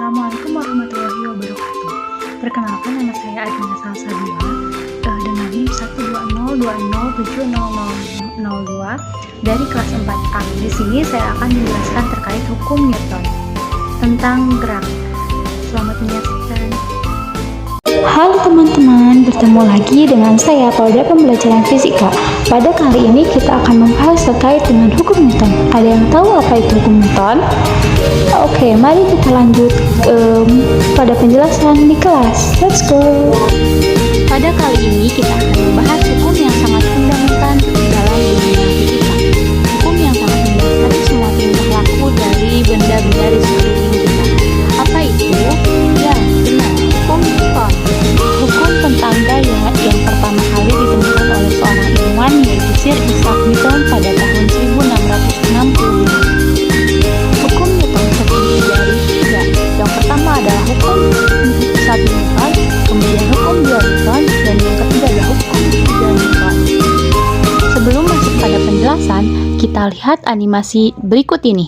Assalamualaikum warahmatullahi wabarakatuh. Perkenalkan, nama saya Adina Salsabila dengan NIM 12020700002 dari kelas 4A. Di sini saya akan menjelaskan terkait hukum Newton tentang gerak. Selamat menyaksikan. Halo teman-teman, bertemu lagi dengan saya pada pembelajaran fisika. Pada kali ini kita akan membahas terkait dengan hukum Newton. Ada yang tahu apa itu hukum Newton? Oke, mari kita lanjut pada penjelasan di kelas. Let's go! Pada kali ini kita akan membahas hukum yang sangat fundamental dalam dunia fisika. Hukum yang sangat mendasari semua tingkah laku dari benda-benda di sekeliling kita. Apa itu? Ya, benar, hukum Newton. Hukum tentang gaya yang pertama kali ditemukan oleh seorang ilmuwan yaitu Sir Isaac Newton pada tahun 1665. Hukum Newton terdiri dari tiga. Yang pertama adalah hukum 1 Newton, kemudian hukum 2 Newton, dan yang ketiga adalah hukum 3 Newton. Sebelum masuk pada penjelasan, kita lihat animasi berikut ini.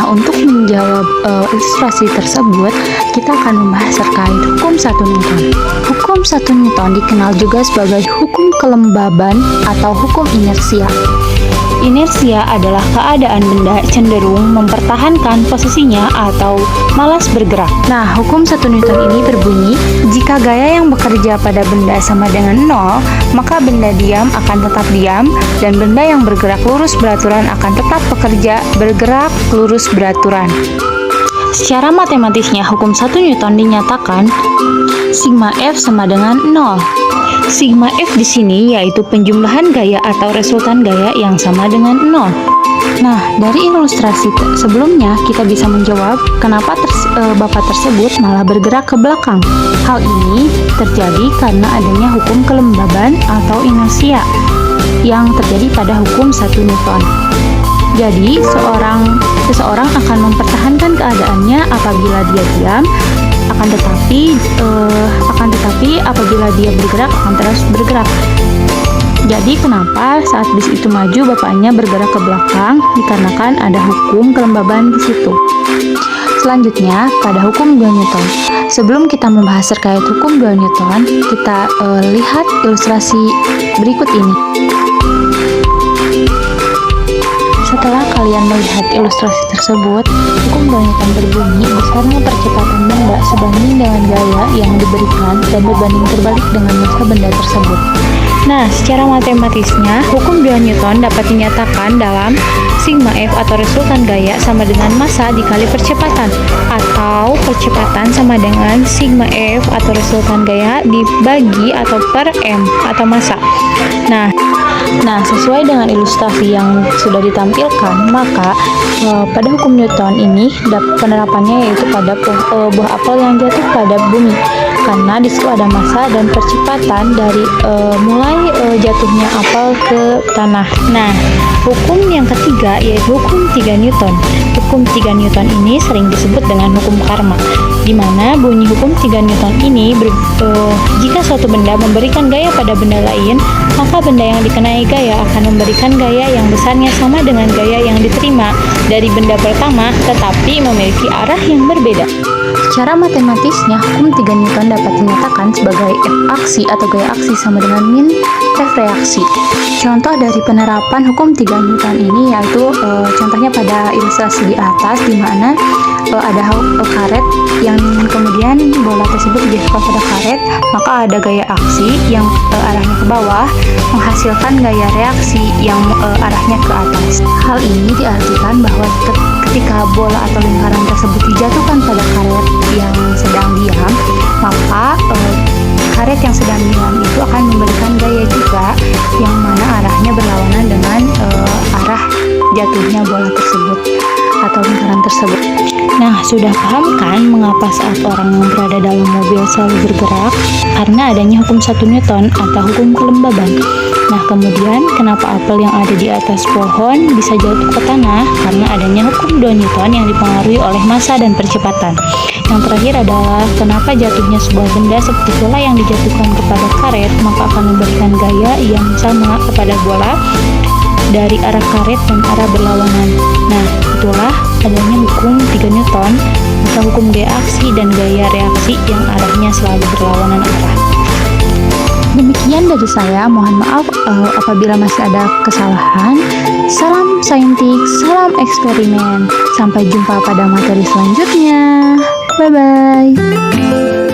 Untuk menjawab ilustrasi tersebut, kita akan membahas terkait hukum 1 Newton. Hukum 1 Newton dikenal juga sebagai hukum kelembaban atau hukum inersia. Inersia adalah keadaan benda cenderung mempertahankan posisinya atau malas bergerak. Nah, hukum 1 Newton ini berbunyi, jika gaya yang bekerja pada benda sama dengan 0, maka benda diam akan tetap diam, dan benda yang bergerak lurus beraturan akan tetap bergerak lurus beraturan. Secara matematisnya, hukum 1 Newton dinyatakan sigma F sama dengan 0. Sigma F di sini yaitu penjumlahan gaya atau resultan gaya yang sama dengan 0. Nah, dari ilustrasi sebelumnya kita bisa menjawab kenapa bapak tersebut malah bergerak ke belakang. Hal ini terjadi karena adanya hukum kelembaban atau inersia yang terjadi pada hukum 1 Newton. Jadi, seseorang akan mempertahankan keadaannya apabila dia diam, akan tetapi apabila dia bergerak akan terus bergerak. Jadi kenapa saat bis itu maju bapaknya bergerak ke belakang? Dikarenakan ada hukum kelembaban di situ. Selanjutnya pada hukum 2 Newton. Sebelum kita membahas terkait hukum 2 Newton, kita lihat ilustrasi berikut ini. Setelah kalian melihat ilustrasi tersebut, hukum 2 Newton berbunyi besarnya percepatan benda sebanding dengan gaya yang diberikan dan berbanding terbalik dengan massa benda tersebut. Nah, secara matematisnya, hukum 2 Newton dapat dinyatakan dalam sigma F atau resultan gaya sama dengan massa dikali percepatan, atau percepatan sama dengan sigma F atau resultan gaya dibagi atau per M atau massa. Nah, sesuai dengan ilustrasi yang sudah ditampilkan, maka pada hukum Newton ini penerapannya yaitu pada buah apel yang jatuh pada bumi, karena di situ ada massa dan percepatan dari mulai jatuhnya apel ke tanah. Nah, hukum yang ketiga yaitu hukum 3 Newton. Hukum 3 Newton ini sering disebut dengan hukum karma, di mana bunyi hukum 3 Newton ini jika suatu benda memberikan gaya pada benda lain, maka benda yang dikenai gaya akan memberikan gaya yang besarnya sama dengan gaya yang diterima dari benda pertama, tetapi memiliki arah yang berbeda. Secara matematisnya, hukum 3 Newton dapat dinyatakan sebagai F aksi atau gaya aksi sama dengan min F reaksi. Contoh dari penerapan hukum 3 Newton ini yaitu contohnya pada ilustrasi di atas, di mana ada karet yang kemudian bola tersebut dijatuhkan pada karet, maka ada gaya aksi yang arahnya ke bawah menghasilkan gaya reaksi yang arahnya ke atas. Hal ini diartikan bahwa ketika bola atau lingkaran tersebut dijatuhkan pada karet yang sedang diam, maka karet yang sedang diam itu akan memberikan gaya jatuhnya bola tersebut atau lingkaran tersebut. Nah, sudah paham kan mengapa saat orang berada dalam mobil selalu bergerak? Karena adanya hukum 1 Newton atau hukum kelembaban. Nah, kemudian kenapa apel yang ada di atas pohon bisa jatuh ke tanah? Karena adanya hukum 2 Newton yang dipengaruhi oleh massa dan percepatan. Yang terakhir adalah kenapa jatuhnya sebuah benda seperti bola yang dijatuhkan kepada karet maka akan memberikan gaya yang sama kepada bola dari arah karet dan arah berlawanan. Nah, itulah adanya hukum 3 Newton atau hukum gaya aksi dan gaya reaksi yang arahnya selalu berlawanan arah. Demikian dari saya, mohon maaf apabila masih ada kesalahan. Salam saintik, salam eksperimen. Sampai jumpa pada materi selanjutnya. Bye-bye.